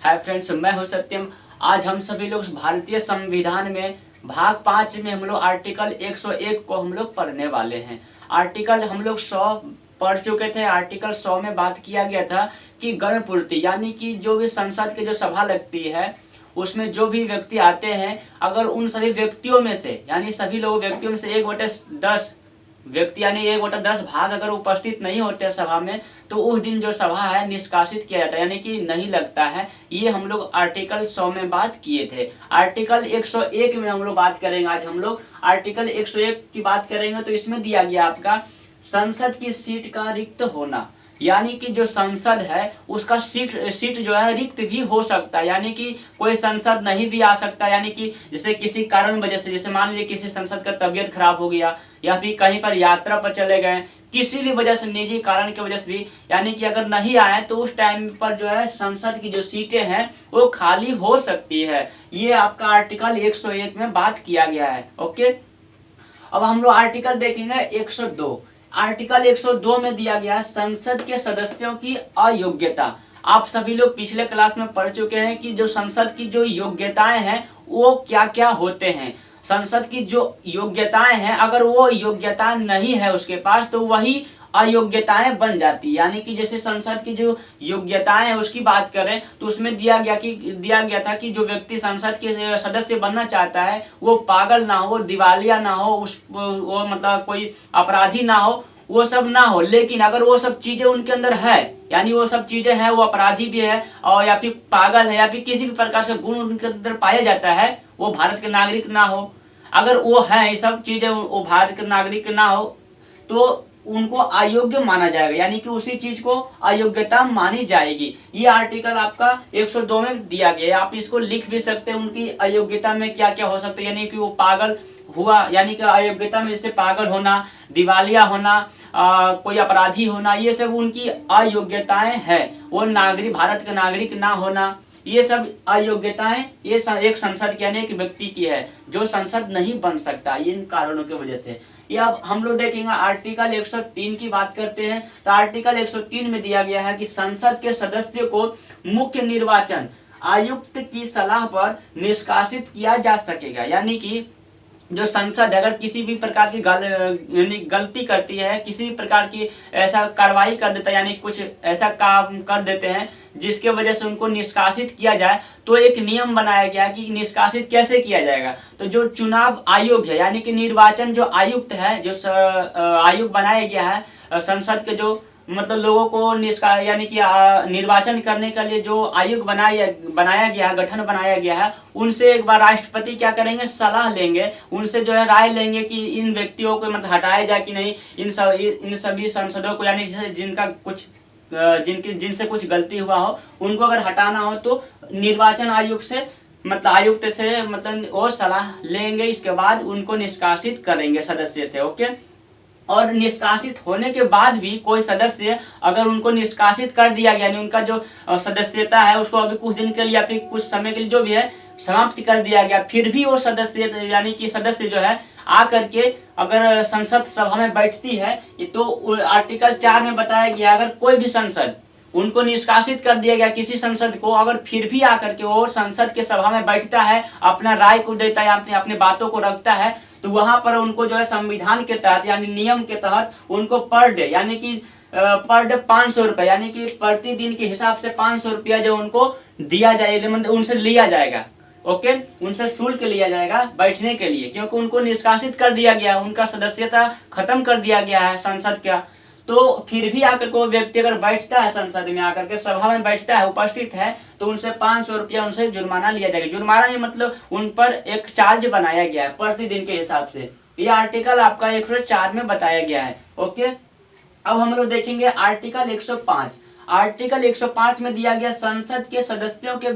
Hi friends, मैं हूं सत्यम। आज हम सभी लोग भारतीय संविधान में भाग 5 में हम लोग आर्टिकल 101 को हम लोग पढ़ने वाले हैं। आर्टिकल हम लोग 100 पढ़ चुके थे। आर्टिकल 100 में बात किया गया था कि गणपूर्ति यानी कि जो भी संसद की जो सभा लगती है उसमें जो भी व्यक्ति आते हैं, अगर उन सभी व्यक्तियों में से यानी सभी लोग व्यक्तियों में से 1/10 व्यक्ति यानी 1/10 भाग अगर उपस्थित नहीं होते सभा में, तो उस दिन जो सभा है निष्कासित किया जाता है यानी कि नहीं लगता है। ये हम लोग आर्टिकल 100 में बात किए थे। आर्टिकल 101 में हम लोग बात करेंगे। आज हम लोग आर्टिकल 101 की बात करेंगे। तो इसमें दिया गया आपका संसद की सीट का रिक्त होना, यानी कि जो संसद है उसका सीट जो है रिक्त भी हो सकता है, यानी कि कोई संसद नहीं भी आ सकता। यानी कि जैसे किसी कारण वजह से, जैसे मान लीजिए किसी संसद का तबीयत खराब हो गया या फिर कहीं पर यात्रा पर चले गए, किसी भी वजह से, निजी कारण की वजह से भी, यानी कि अगर नहीं आए तो उस टाइम पर जो है संसद की जो सीटें हैं वो खाली हो सकती है। ये आपका आर्टिकल 101 में बात किया गया है। ओके, अब हम लोग आर्टिकल देखेंगे 102। आर्टिकल 102 में दिया गया संसद के सदस्यों की अयोग्यता। आप सभी लोग पिछले क्लास में पढ़ चुके हैं कि जो संसद की जो योग्यताएं हैं वो क्या क्या होते हैं। संसद की जो योग्यताएं हैं, अगर वो योग्यता नहीं है उसके पास तो वही अयोग्यताएं बन जाती है। यानी कि जैसे संसद की जो योग्यताएं है उसकी बात करें तो उसमें दिया गया था कि जो व्यक्ति संसद के सदस्य बनना चाहता है वो पागल ना हो, दिवालिया ना हो, वो मतलब कोई अपराधी ना हो, वो सब ना हो। लेकिन अगर वो सब चीजें उनके अंदर है, यानी वो सब चीजें हैं, वो अपराधी भी है और या फिर पागल है या फिर किसी भी प्रकार का गुण उनके अंदर पाया जाता है, वो भारत के नागरिक ना हो, अगर वो है ये सब चीजें वो भारत के नागरिक ना हो तो उनको अयोग्य माना जाएगा, यानी कि उसी चीज को अयोग्यता मानी जाएगी। ये आर्टिकल आपका 102 में दिया गया है। आप इसको लिख भी सकते हैं, उनकी अयोग्यता में क्या क्या हो सकता है। यानी कि वो पागल हुआ, यानी कि अयोग्यता में जैसे पागल होना, दिवालिया होना, कोई अपराधी होना, ये सब उनकी अयोग्यताएं हैं। वो नागरिक, भारत के नागरिक ना होना, ये सब अयोग्यताएं ये एक संसद यानी एक व्यक्ति की है जो संसद नहीं बन सकता इन कारणों की वजह से। ये अब हम लोग देखेंगे आर्टिकल 103 की बात करते हैं। तो आर्टिकल 103 में दिया गया है कि संसद के सदस्य को मुख्य निर्वाचन आयुक्त की सलाह पर निष्कासित किया जा सकेगा। यानी कि जो संसद अगर किसी भी प्रकार की गलती करती है, किसी भी प्रकार की ऐसा कार्रवाई कर देता है, यानी कुछ ऐसा काम कर देते हैं जिसके वजह से उनको निष्कासित किया जाए, तो एक नियम बनाया गया कि निष्कासित कैसे किया जाएगा। तो जो चुनाव आयोग है, यानी कि निर्वाचन जो आयुक्त है, जो आयोग बनाया गया है संसद के, जो मतलब लोगों को यानी कि निर्वाचन करने के लिए जो आयोग बनाया गया है, गठन बनाया गया है, उनसे एक बार राष्ट्रपति क्या करेंगे, सलाह लेंगे, उनसे जो है राय लेंगे कि इन व्यक्तियों को मतलब हटाया जाए कि नहीं, इन सभी सांसदों को, यानी जिनका कुछ जिनसे कुछ गलती हुआ हो उनको अगर हटाना हो तो निर्वाचन आयोग से मतलब आयुक्त से मतलब और सलाह लेंगे। इसके बाद उनको निष्कासित करेंगे सदस्य से। ओके, और निष्कासित होने के बाद भी कोई सदस्य अगर उनको निष्कासित कर दिया गया, यानी उनका जो सदस्यता है उसको अभी कुछ दिन के लिए या फिर कुछ समय के लिए जो भी है समाप्त कर दिया गया, फिर भी वो सदस्य यानी कि सदस्य जो है आकर के अगर संसद सभा में बैठती है, तो आर्टिकल 4 में बताया गया अगर कोई भी संसद, उनको निष्कासित कर दिया गया किसी संसद को, अगर फिर भी आकर के वो संसद के सभा में बैठता है, अपना राय को देता है, अपने बातों को रखता है, तो वहां पर उनको जो है संविधान के तहत यानी नियम के तहत उनको पर डे यानी कि पर डे 500 रुपए, यानी कि प्रतिदिन के हिसाब से 500 रुपया जो उनको दिया जाएगा, मतलब उनसे लिया जाएगा। ओके, उनसे शुल्क लिया जाएगा बैठने के लिए, क्योंकि उनको निष्कासित कर दिया गया, उनका सदस्यता खत्म कर दिया गया है संसद का। तो फिर भी आकर को व्यक्ति अगर बैठता है संसद में, आकर के सभा में बैठता है, उपस्थित है, तो उनसे 500 रुपया उनसे जुर्माना लिया जाएगा। जुर्माना नहीं मतलब उन पर एक चार्ज बनाया गया है प्रतिदिन के हिसाब से। ये आर्टिकल आपका 104 में बताया गया है। ओके, अब हम लोग देखेंगे आर्टिकल 105। आर्टिकल 105 में दिया गया संसद के सदस्यों के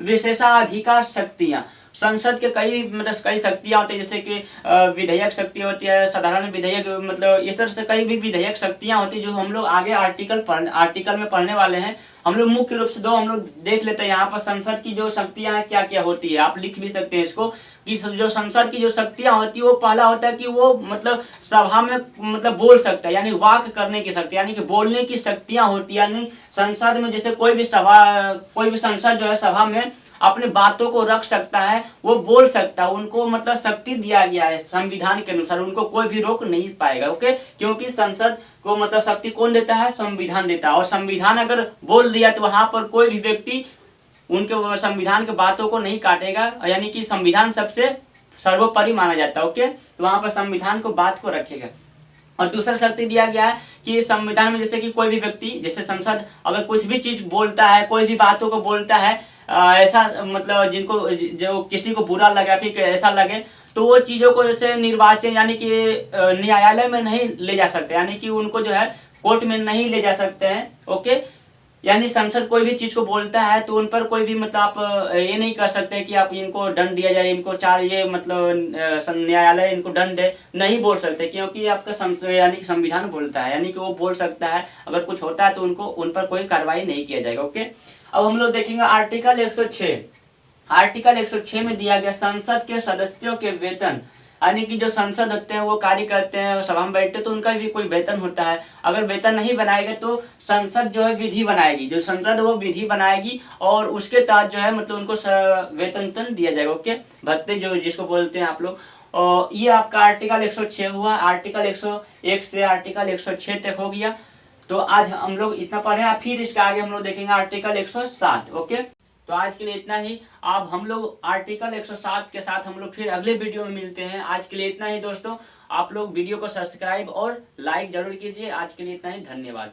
विशेषाधिकार शक्तियां। संसद के कई मतलब कई शक्तियाँ होती है, जैसे कि विधेयक शक्ति होती है, साधारण विधेयक, मतलब इस तरह से कई भी विधेयक शक्तियाँ होती है जो हम लोग आगे आर्टिकल में पढ़ने वाले हैं। हम लोग मुख्य रूप से दो हम लोग देख लेते हैं यहाँ पर संसद की जो शक्तियाँ हैं क्या क्या होती है। आप लिख भी सकते हैं इसको कि जो संसद की जो शक्तियाँ होती है वो पहला होता है कि वो मतलब सभा में मतलब बोल सकता है, यानी वाक करने की शक्ति, यानी कि बोलने की शक्तियाँ होती है। यानी संसद में जैसे कोई भी संसद जो है सभा में अपने बातों को रख सकता है, वो बोल सकता है, उनको मतलब शक्ति दिया गया है संविधान के अनुसार, उनको कोई भी रोक नहीं पाएगा। ओके, क्योंकि संसद को मतलब शक्ति कौन देता है? संविधान देता है। और संविधान अगर बोल दिया तो वहां पर कोई भी व्यक्ति उनके संविधान के बातों को नहीं काटेगा, यानी कि संविधान सबसे सर्वोपरि माना जाता है। ओके, तो वहां पर संविधान को बात को रखेगा। और दूसरा शर्त दिया गया है कि संविधान में जैसे कि कोई भी व्यक्ति, जैसे संसद अगर कुछ भी चीज बोलता है, कोई भी बातों को बोलता है, ऐसा मतलब जिनको जो किसी को बुरा लगे फिर ऐसा लगे, तो वो चीज़ों को जैसे निर्वाचन यानी कि न्यायालय में नहीं ले जा सकते, यानी कि उनको जो है कोर्ट में नहीं ले जा सकते हैं। ओके, यानी संसद कोई भी चीज को बोलता है तो उन पर कोई भी मतलब आप ये नहीं कर सकते कि आप इनको दंड दिया जाए, इनको चार ये मतलब न्यायालय इनको दंड दे, नहीं बोल सकते, क्योंकि आपका यानी कि संविधान बोलता है, यानी कि वो बोल सकता है। अगर कुछ होता है तो उनको उन पर कोई कार्रवाई नहीं किया जाएगा। ओके, अब हम लोग देखेंगे आर्टिकल 106। आर्टिकल 106 में दिया गया संसद के सदस्यों के वेतन, यानी कि जो संसद होते हैं वो कार्य करते हैं, सभा में बैठते हैं तो उनका भी कोई वेतन होता है। अगर वेतन नहीं बनाएगा तो संसद जो है विधि बनाएगी, जो संसद वो विधि बनाएगी और उसके तहत जो है मतलब उनको वेतन दिया जाएगा। ओके, भत्ते जो जिसको बोलते हैं आप लोग। और ये आपका आर्टिकल 106 हुआ। आर्टिकल 101 से आर्टिकल 106 तक हो गया। तो आज हम लोग इतना पढ़े, फिर इसके आगे हम लोग देखेंगे आर्टिकल 107। ओके, तो आज के लिए इतना ही। अब हम लोग आर्टिकल 107 के साथ हम लोग फिर अगले वीडियो में मिलते हैं। आज के लिए इतना ही दोस्तों। आप लोग वीडियो को सब्सक्राइब और लाइक जरूर कीजिए। आज के लिए इतना ही, धन्यवाद।